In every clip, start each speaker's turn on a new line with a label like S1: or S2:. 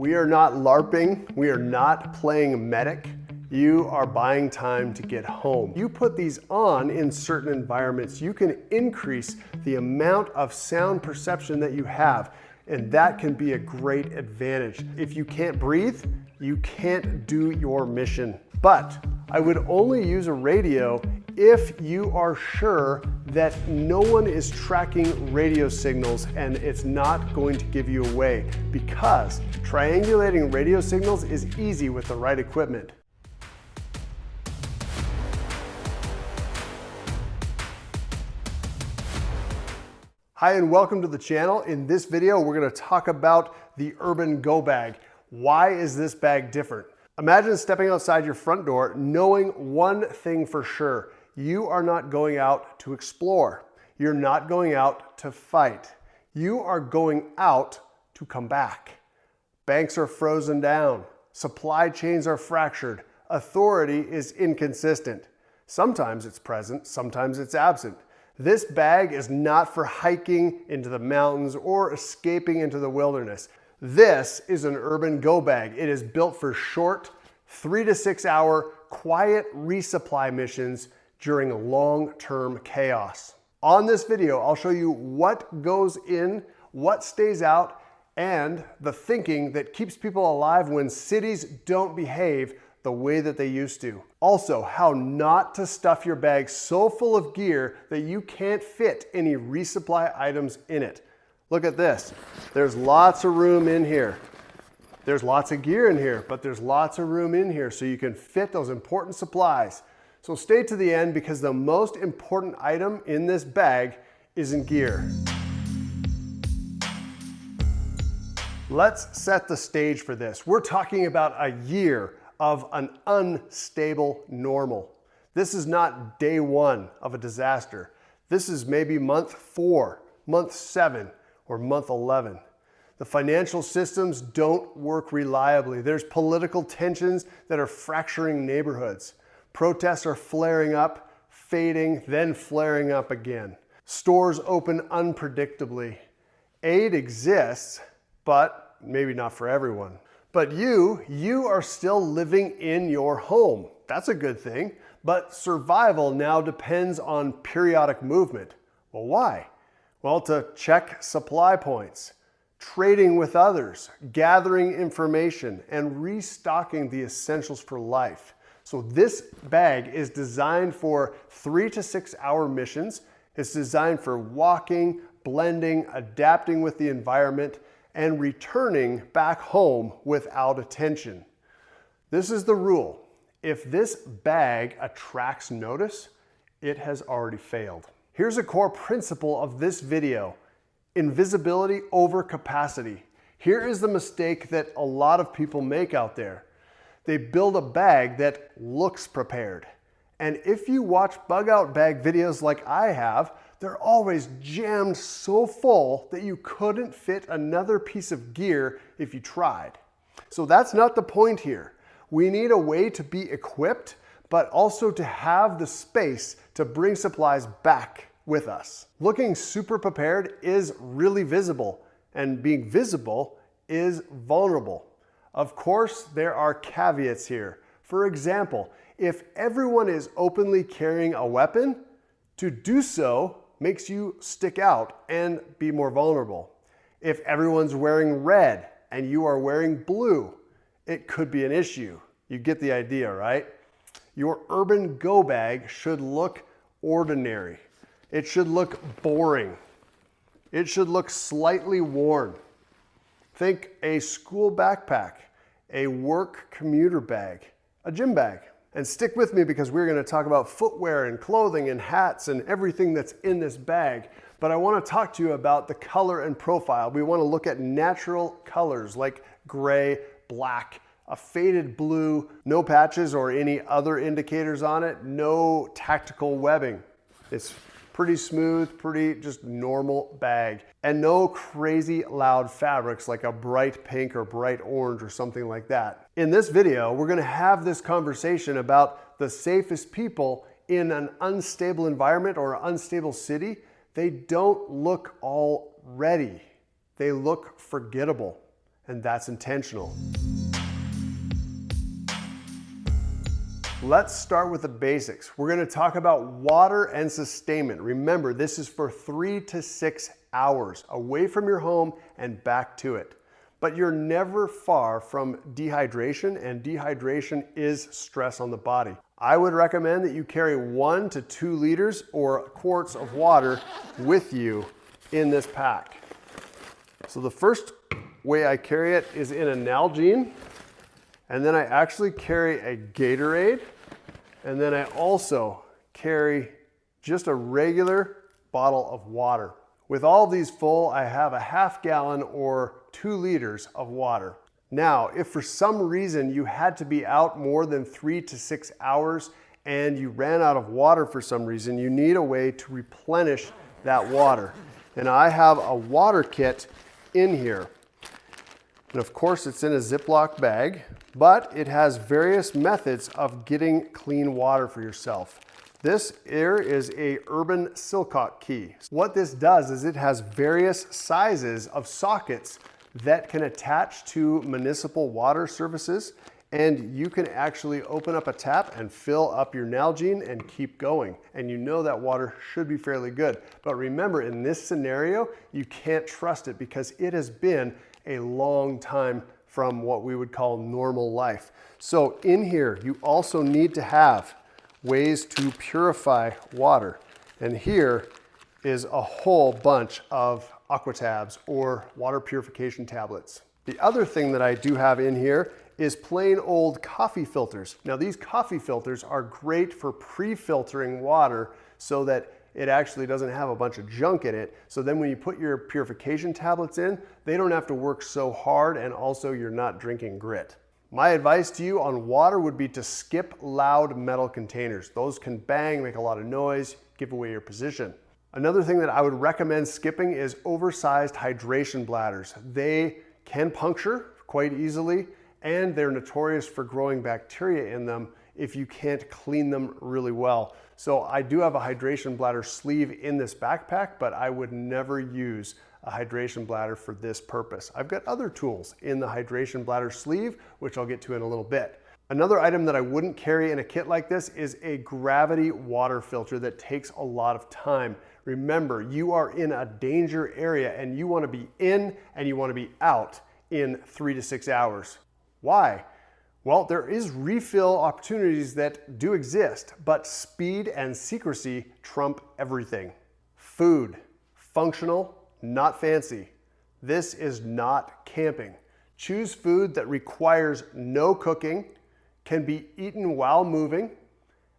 S1: We are not LARPing. We are not playing medic. You are buying time to get home. You put these on in certain environments, you can increase the amount of sound perception that you have, and that can be a great advantage. If you can't breathe, you can't do your mission. But I would only use a radio if you are sure that no one is tracking radio signals and it's not going to give you away, because triangulating radio signals is easy with the right equipment. Hi and welcome to the channel. In this video, we're going to talk about the Urban Go Bag. Why is this bag different? Imagine stepping outside your front door knowing one thing for sure. You are not going out to explore. You're not going out to fight. You are going out to come back. Banks are frozen down. Supply chains are fractured. Authority is inconsistent. Sometimes it's present, sometimes it's absent. This bag is not for hiking into the mountains or escaping into the wilderness. This is an Urban Go Bag. It is built for short, 3 to 6 hour, quiet resupply missions during long-term chaos. On this video, I'll show you what goes in, what stays out, and the thinking that keeps people alive when cities don't behave the way that they used to. Also, how not to stuff your bag so full of gear that you can't fit any resupply items in it. Look at this. There's lots of room in here. There's lots of gear in here, but there's lots of room in here so you can fit those important supplies. So stay to the end because the most important item in this bag isn't gear. Let's set the stage for this. We're talking about a year of an unstable normal. This is not day one of a disaster. This is maybe month 4, month 7, or month 11. The financial systems don't work reliably. There's political tensions that are fracturing neighborhoods. Protests are flaring up, fading, then flaring up again. Stores open unpredictably. Aid exists, but maybe not for everyone. But you are still living in your home. That's a good thing. But survival now depends on periodic movement. Well, why? Well, to check supply points, trading with others, gathering information, and restocking the essentials for life. So this bag is designed for 3 to 6 hour missions. It's designed for walking, blending, adapting with the environment, and returning back home without attention. This is the rule. If this bag attracts notice, it has already failed. Here's a core principle of this video: invisibility over capacity. Here is the mistake that a lot of people make out there. They build a bag that looks prepared. And if you watch bug out bag videos like I have, they're always jammed so full that you couldn't fit another piece of gear if you tried. So that's not the point here. We need a way to be equipped, but also to have the space to bring supplies back with us. Looking super prepared is really visible, and being visible is vulnerable. Of course, there are caveats here. For example, if everyone is openly carrying a weapon, to do so makes you stick out and be more vulnerable. If everyone's wearing red and you are wearing blue, it could be an issue. You get the idea, right? Your Urban Go Bag should look ordinary. It should look boring. It should look slightly worn. Think a school backpack, a work commuter bag, a gym bag. And stick with me because we're going to talk about footwear and clothing and hats and everything that's in this bag. But I want to talk to you about the color and profile. We want to look at natural colors like gray, black, a faded blue, no patches or any other indicators on it, no tactical webbing. It's pretty smooth, pretty just normal bag. And no crazy loud fabrics like a bright pink or bright orange or something like that. In this video, we're gonna have this conversation about the safest people in an unstable environment or unstable city. They don't look all ready. They look forgettable. and that's intentional. Let's start with the basics. We're going to talk about water and sustainment. Remember, this is for 3 to 6 hours away from your home and back to it. But you're never far from dehydration, and dehydration is stress on the body. I would recommend that you carry 1 to 2 liters or quarts of water with you in this pack. So the first way I carry it is in a Nalgene, and then I actually carry a Gatorade, and then I also carry just a regular bottle of water. With all of these full, I have a half gallon or 2 liters of water. Now, if for some reason you had to be out more than 3 to 6 hours and you ran out of water for some reason, you need a way to replenish that water. And I have a water kit in here. And of course, it's in a Ziploc bag, but it has various methods of getting clean water for yourself. This here is a Urban Silcock key. What this does is it has various sizes of sockets that can attach to municipal water services, and you can actually open up a tap and fill up your Nalgene and keep going. And you know that water should be fairly good. But remember, in this scenario, you can't trust it because it has been a long time from what we would call normal life. So in here, you also need to have ways to purify water. And here is a whole bunch of AquaTabs or water purification tablets. The other thing that I do have in here is plain old coffee filters. Now these coffee filters are great for pre-filtering water so that it actually doesn't have a bunch of junk in it. So then when you put your purification tablets in, they don't have to work so hard, and also you're not drinking grit. My advice to you on water would be to skip loud metal containers. Those can bang, make a lot of noise, give away your position. Another thing that I would recommend skipping is oversized hydration bladders. They can puncture quite easily, and they're notorious for growing bacteria in them if you can't clean them really well. So I do have a hydration bladder sleeve in this backpack, but I would never use a hydration bladder for this purpose. I've got other tools in the hydration bladder sleeve, which I'll get to in a little bit. Another item that I wouldn't carry in a kit like this is a gravity water filter that takes a lot of time. Remember, you are in a danger area and you want to be in and you want to be out in 3 to 6 hours. Why? Well, there is refill opportunities that do exist, but speed and secrecy trump everything. Food, functional, not fancy. This is not camping. Choose food that requires no cooking, can be eaten while moving,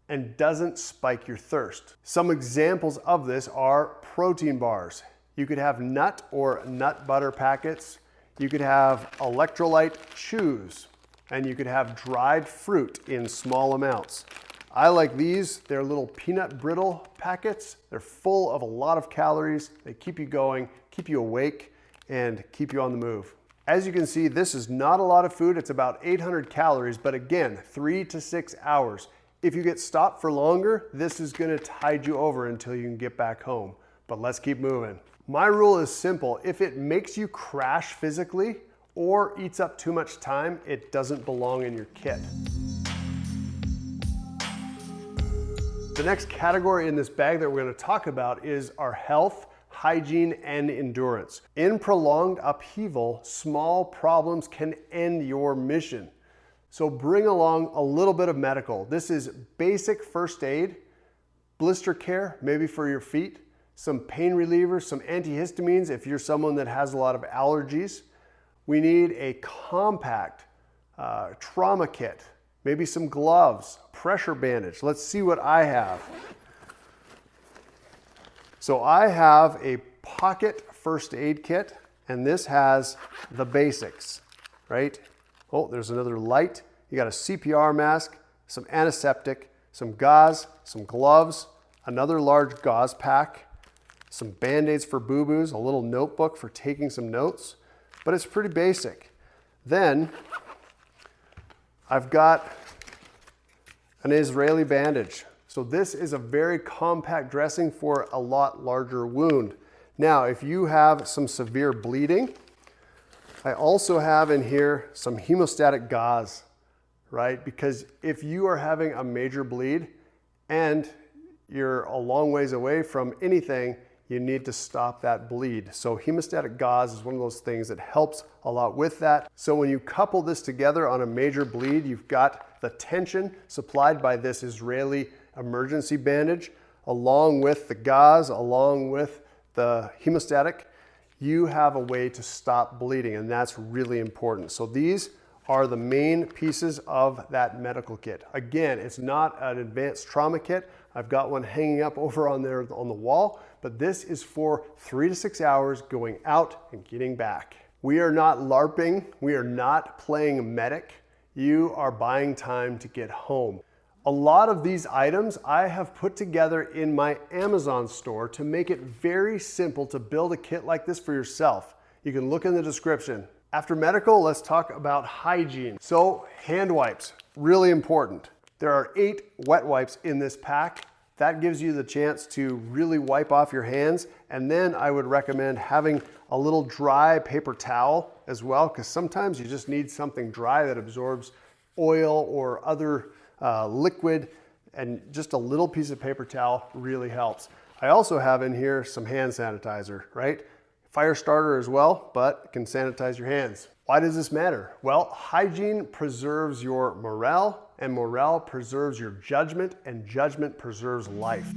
S1: and doesn't spike your thirst. Some examples of this are protein bars. You could have nut or nut butter packets. You could have electrolyte chews, and you could have dried fruit in small amounts. I like these. They're little peanut brittle packets. They're full of a lot of calories. They keep you going, keep you awake, and keep you on the move. As you can see, this is not a lot of food. It's about 800 calories, but again, 3 to 6 hours. If you get stopped for longer, this is gonna tide you over until you can get back home. But let's keep moving. My rule is simple. If it makes you crash physically or eats up too much time, it doesn't belong in your kit. The next category in this bag that we're going to talk about is our health, hygiene, and endurance. In prolonged upheaval, small problems can end your mission. So bring along a little bit of medical. This is basic first aid, blister care, maybe for your feet, some pain relievers, some antihistamines if you're someone that has a lot of allergies. We need a compact trauma kit, maybe some gloves, pressure bandage. Let's see what I have. So I have a pocket first aid kit, and this has the basics, right? Oh, there's another light. You got a CPR mask, some antiseptic, some gauze, some gloves, another large gauze pack, some Band-Aids for boo-boos, a little notebook for taking some notes, but it's pretty basic. Then I've got an Israeli bandage. So this is a very compact dressing for a lot larger wound. Now, if you have some severe bleeding, I also have in here some hemostatic gauze, right? Because if you are having a major bleed and you're a long ways away from anything, you need to stop that bleed. So hemostatic gauze is one of those things that helps a lot with that. So when you couple this together on a major bleed, you've got the tension supplied by this Israeli emergency bandage, along with the gauze, along with the hemostatic, you have a way to stop bleeding, and that's really important. So these are the main pieces of that medical kit. Again, it's not an advanced trauma kit. I've got one hanging up over on there on the wall, but this is for 3 to 6 hours going out and getting back. We are not LARPing. We are not playing medic. You are buying time to get home. A lot of these items I have put together in my Amazon store to make it very simple to build a kit like this for yourself. You can look in the description. After medical, let's talk about hygiene. So hand wipes, really important. There are 8 wet wipes in this pack. That gives you the chance to really wipe off your hands. And then I would recommend having a little dry paper towel as well, because sometimes you just need something dry that absorbs oil or other liquid, and just a little piece of paper towel really helps. I also have in here some hand sanitizer, right? Fire starter as well, but it can sanitize your hands. Why does this matter? Well, hygiene preserves your morale, and morale preserves your judgment, and judgment preserves life.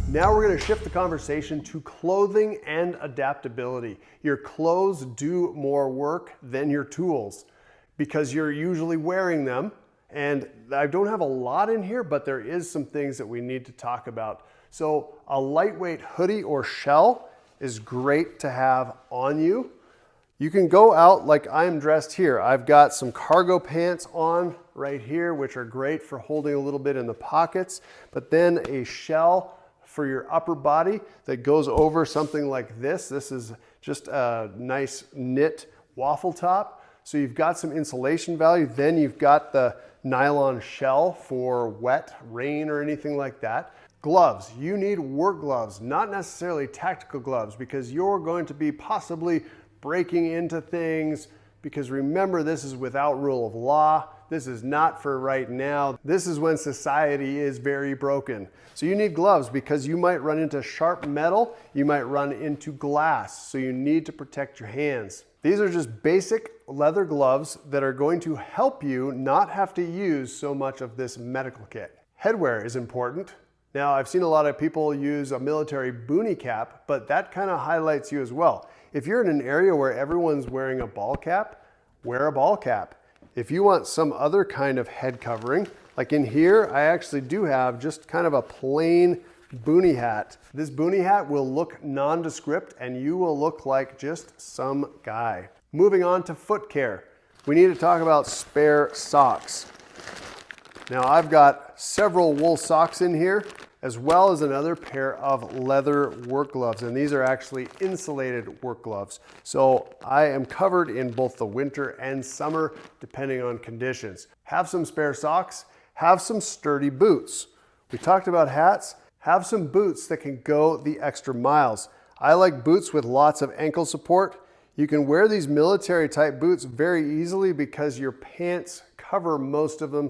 S1: Now we're going to shift the conversation to clothing and adaptability. Your clothes do more work than your tools, because you're usually wearing them. And I don't have a lot in here, but there is some things that we need to talk about. So a lightweight hoodie or shell is great to have on you. You can go out like I'm dressed here. I've got some cargo pants on right here, which are great for holding a little bit in the pockets, but then a shell for your upper body that goes over something like this. This is just a nice knit waffle top. So you've got some insulation value. Then you've got the nylon shell for wet, rain, or anything like that. Gloves, you need work gloves, not necessarily tactical gloves, because you're going to be possibly breaking into things, because remember, this is without rule of law. This is not for right now. This is when society is very broken. So you need gloves because you might run into sharp metal, you might run into glass, so you need to protect your hands. These are just basic leather gloves that are going to help you not have to use so much of this medical kit. Headwear is important. Now, I've seen a lot of people use a military boonie cap, but that kind of highlights you as well. If you're in an area where everyone's wearing a ball cap, wear a ball cap. If you want some other kind of head covering, like in here, I actually do have just kind of a plain boonie hat. This boonie hat will look nondescript and you will look like just some guy. Moving on to foot care. We need to talk about spare socks. Now I've got several wool socks in here, as well as another pair of leather work gloves. And these are actually insulated work gloves. So I am covered in both the winter and summer, depending on conditions. Have some spare socks, have some sturdy boots. We talked about hats. Have some boots that can go the extra miles. I like boots with lots of ankle support. You can wear these military type boots very easily because your pants cover most of them.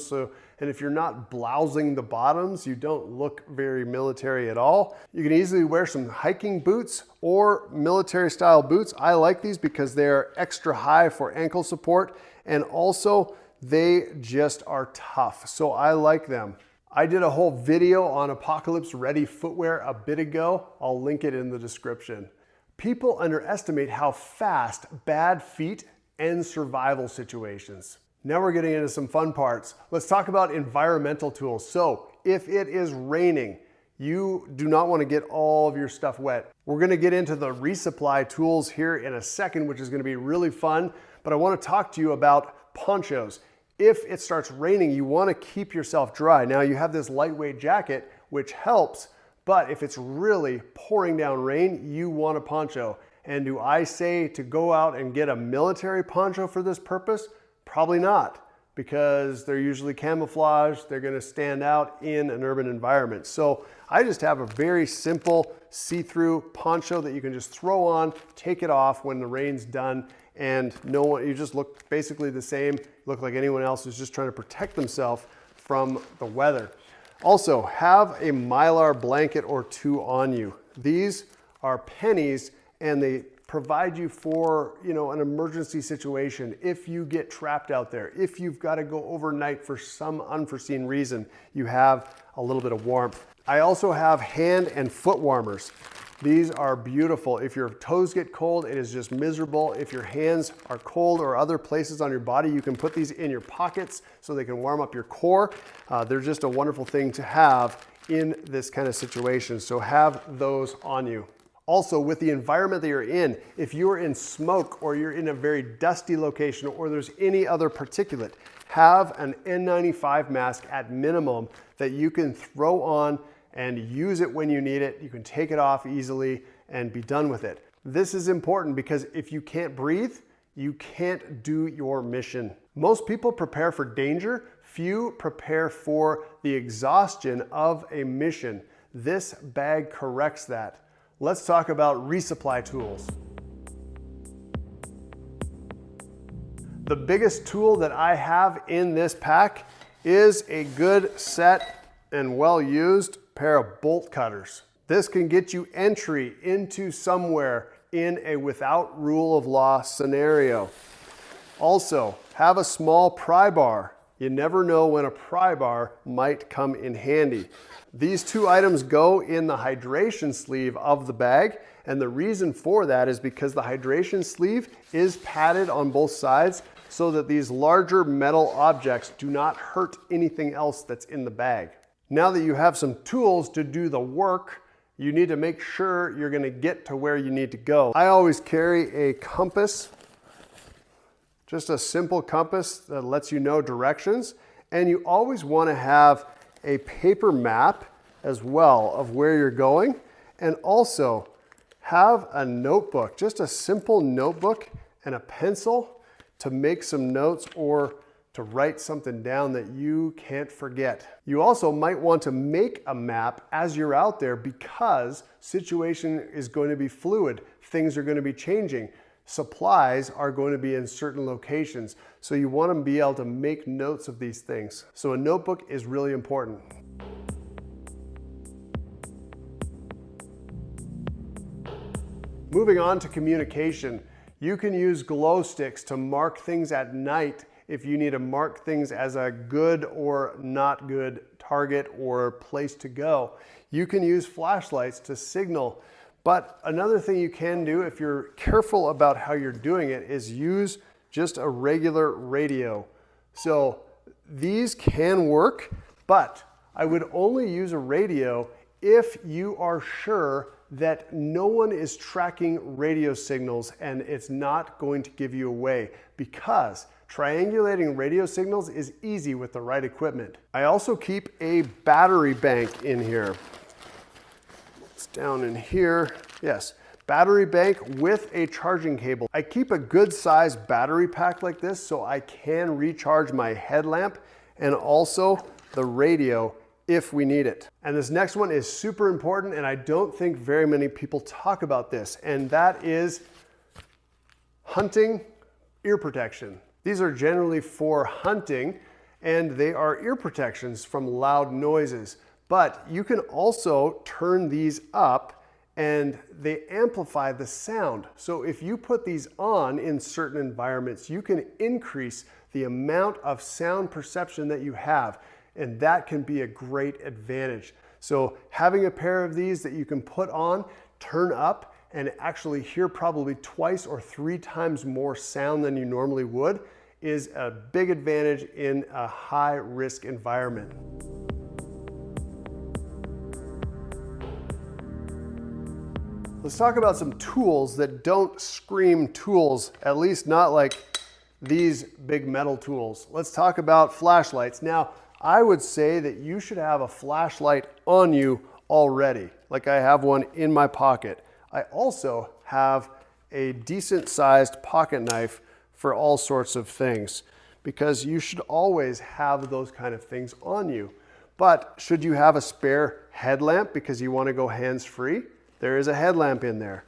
S1: And if you're not blousing the bottoms, you don't look very military at all. You can easily wear some hiking boots or military style boots. I like these because they're extra high for ankle support, and also they just are tough. So I like them. I did a whole video on apocalypse ready footwear a bit ago. I'll link it in the description. People underestimate how fast bad feet end survival situations. Now we're getting into some fun parts. Let's talk about environmental tools. So if it is raining, you do not want to get all of your stuff wet. We're going to get into the resupply tools here in a second, which is going to be really fun. But I want to talk to you about ponchos. If it starts raining, you want to keep yourself dry. Now you have this lightweight jacket, which helps, but if it's really pouring down rain, you want a poncho. And do I say to go out and get a military poncho for this purpose? Probably not. because they're usually camouflaged. They're gonna stand out in an urban environment. So I just have a very simple see-through poncho that you can just throw on, take it off when the rain's done, and you just look basically the same, look like anyone else who's just trying to protect themselves from the weather. Also, have a Mylar blanket or two on you. These are pennies, and they provide you for, an emergency situation. If you get trapped out there, if you've got to go overnight for some unforeseen reason, you have a little bit of warmth. I also have hand and foot warmers. These are beautiful. If your toes get cold, it is just miserable. If your hands are cold or other places on your body, you can put these in your pockets so they can warm up your core. They're just a wonderful thing to have in this kind of situation. So have those on you. Also, with the environment that you're in, if you're in smoke or you're in a very dusty location or there's any other particulate, have an N95 mask at minimum that you can throw on and use it when you need it. You can take it off easily and be done with it. This is important because if you can't breathe, you can't do your mission. Most people prepare for danger. Few prepare for the exhaustion of a mission. This bag corrects that. Let's talk about resupply tools. The biggest tool that I have in this pack is a good set and well-used pair of bolt cutters. This can get you entry into somewhere in a without rule of law scenario. Also, have a small pry bar. You never know when a pry bar might come in handy. These two items go in the hydration sleeve of the bag, and the reason for that is because the hydration sleeve is padded on both sides so that these larger metal objects do not hurt anything else that's in the bag. Now that you have some tools to do the work, you need to make sure you're gonna get to where you need to go. I always carry a compass, just a simple compass that lets you know directions, and you always wanna have a paper map as well of where you're going, and also have a notebook, just a simple notebook and a pencil to make some notes or to write something down that you can't forget. You also might want to make a map as you're out there because situation is going to be fluid. Things are going to be changing. Supplies are going to be in certain locations. So you want to be able to make notes of these things. So a notebook is really important. Moving on to communication. You can use glow sticks to mark things at night if you need to mark things as a good or not good target or place to go. You can use flashlights to signal. But another thing you can do if you're careful about how you're doing it is use just a regular radio. So these can work, but I would only use a radio if you are sure that no one is tracking radio signals and it's not going to give you away, because triangulating radio signals is easy with the right equipment. I also keep a battery bank in here. It's down in here. Yes, battery bank with a charging cable. I keep a good size battery pack like this so I can recharge my headlamp and also the radio if we need it. And this next one is super important, and I don't think very many people talk about this, and that is hunting ear protection. These are generally for hunting, and they are ear protections from loud noises. But you can also turn these up and they amplify the sound. So if you put these on in certain environments, you can increase the amount of sound perception that you have, and that can be a great advantage. So having a pair of these that you can put on, turn up, and actually hear probably 2 or 3 times more sound than you normally would is a big advantage in a high risk environment. Let's talk about some tools that don't scream tools, at least not like these big metal tools. Let's talk about flashlights. Now, I would say that you should have a flashlight on you already, like I have one in my pocket. I also have a decent sized pocket knife for all sorts of things. because you should always have those kind of things on you. But should you have a spare headlamp because you want to go hands-free? There is a headlamp in there.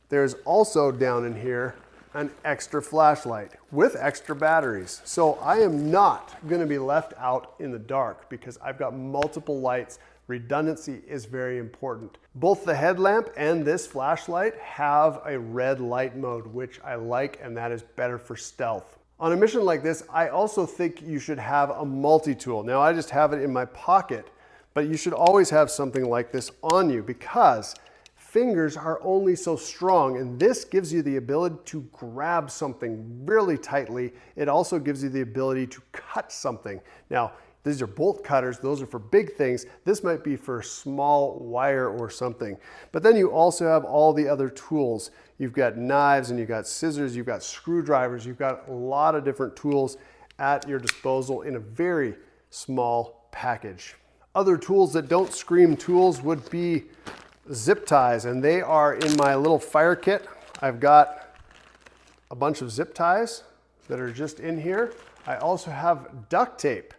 S1: There's also down in here an extra flashlight with extra batteries. So I am not going to be left out in the dark because I've got multiple lights. Redundancy is very important. Both the headlamp and this flashlight have a red light mode, which I like, and that is better for stealth. On a mission like this, I also think you should have a multi-tool. Now I just have it in my pocket, but you should always have something like this on you because fingers are only so strong, and this gives you the ability to grab something really tightly. It also gives you the ability to cut something. Now, these are bolt cutters. Those are for big things. This might be for small wire or something. But then you also have all the other tools. You've got knives and you've got scissors, you've got screwdrivers, you've got a lot of different tools at your disposal in a very small package. Other tools that don't scream tools would be zip ties, and they are in my little fire kit. I've got a bunch of zip ties that are just in here. I also have duct tape.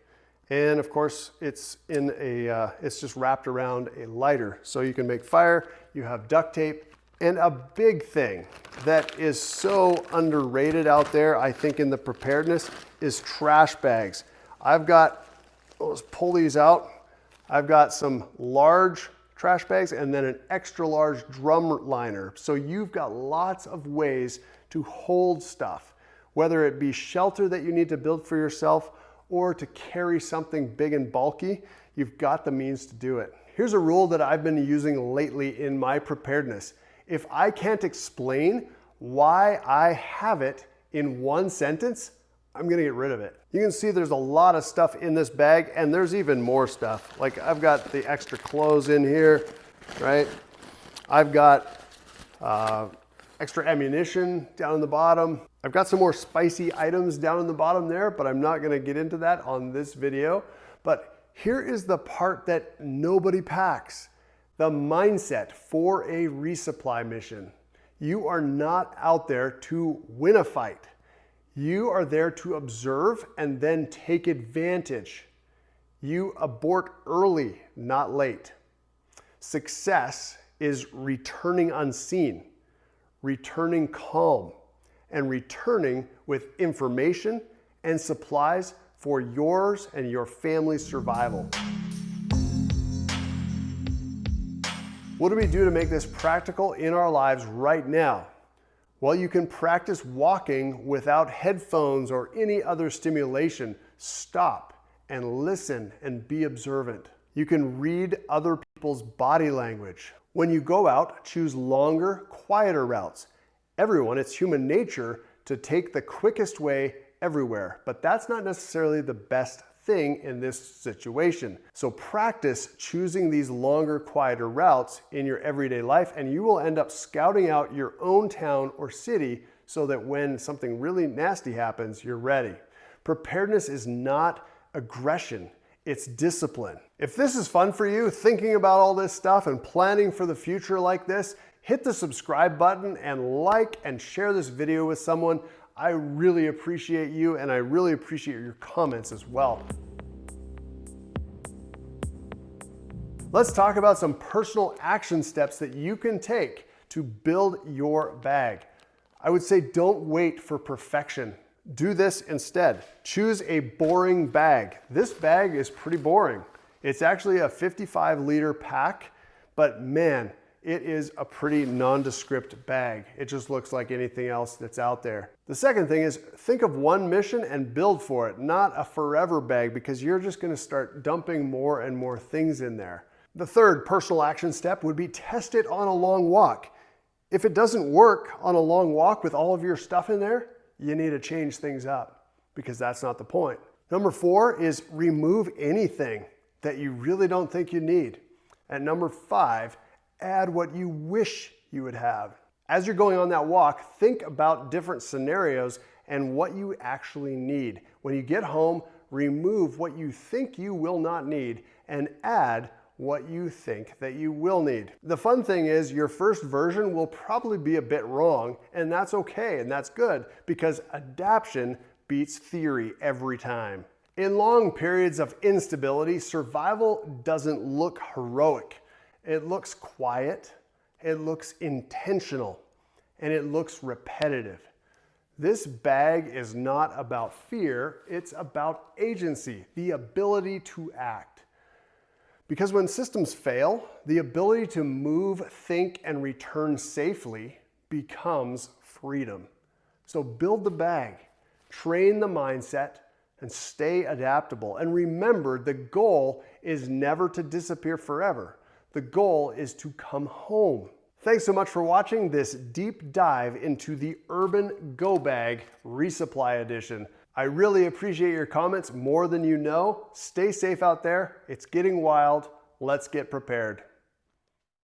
S1: And of course, it's just wrapped around a lighter. So you can make fire, you have duct tape. And a big thing that is so underrated out there, I think in the preparedness, is trash bags. Let's pull these out. I've got some large trash bags and then an extra large drum liner. So you've got lots of ways to hold stuff, whether it be shelter that you need to build for yourself or to carry something big and bulky, you've got the means to do it. Here's a rule that I've been using lately in my preparedness. If I can't explain why I have it in one sentence, I'm gonna get rid of it. You can see there's a lot of stuff in this bag, and there's even more stuff. Like I've got the extra clothes in here, right? I've got extra ammunition down in the bottom. I've got some more spicy items down in the bottom there, but I'm not gonna get into that on this video. But here is the part that nobody packs: the mindset for a resupply mission. You are not out there to win a fight. You are there to observe and then take advantage. You abort early, not late. Success is returning unseen, returning calm, and returning with information and supplies for yours and your family's survival. What do we do to make this practical in our lives right now? Well, you can practice walking without headphones or any other stimulation. Stop and listen and be observant. You can read other people's body language. When you go out, choose longer, quieter routes. It's human nature to take the quickest way everywhere, but that's not necessarily the best thing in this situation. So practice choosing these longer, quieter routes in your everyday life, and you will end up scouting out your own town or city so that when something really nasty happens, you're ready. Preparedness is not aggression, it's discipline. If this is fun for you, thinking about all this stuff and planning for the future like this, hit the subscribe button and like and share this video with someone. I really appreciate you, and I really appreciate your comments as well. Let's talk about some personal action steps that you can take to build your bag. I would say don't wait for perfection. Do this instead. Choose a boring bag. This bag is pretty boring. It's actually a 55-liter pack, but man, it is a pretty nondescript bag. It just looks like anything else that's out there. The second thing is think of one mission and build for it, not a forever bag, because you're just gonna start dumping more and more things in there. The third personal action step would be test it on a long walk. If it doesn't work on a long walk with all of your stuff in there, you need to change things up, because that's not the point. Number 4 is remove anything that you really don't think you need. And number 5, add what you wish you would have. As you're going on that walk, think about different scenarios and what you actually need. When you get home, remove what you think you will not need and add what you think that you will need. The fun thing is your first version will probably be a bit wrong, and that's okay and that's good, because adaptation beats theory every time. In long periods of instability, survival doesn't look heroic. It looks quiet, it looks intentional, and it looks repetitive. This bag is not about fear, it's about agency, the ability to act. Because when systems fail, the ability to move, think, and return safely becomes freedom. So build the bag, train the mindset, and stay adaptable. And remember, the goal is never to disappear forever. The goal is to come home. Thanks so much for watching this deep dive into the Urban Go Bag Resupply Edition. I really appreciate your comments more than you know. Stay safe out there. It's getting wild. Let's get prepared.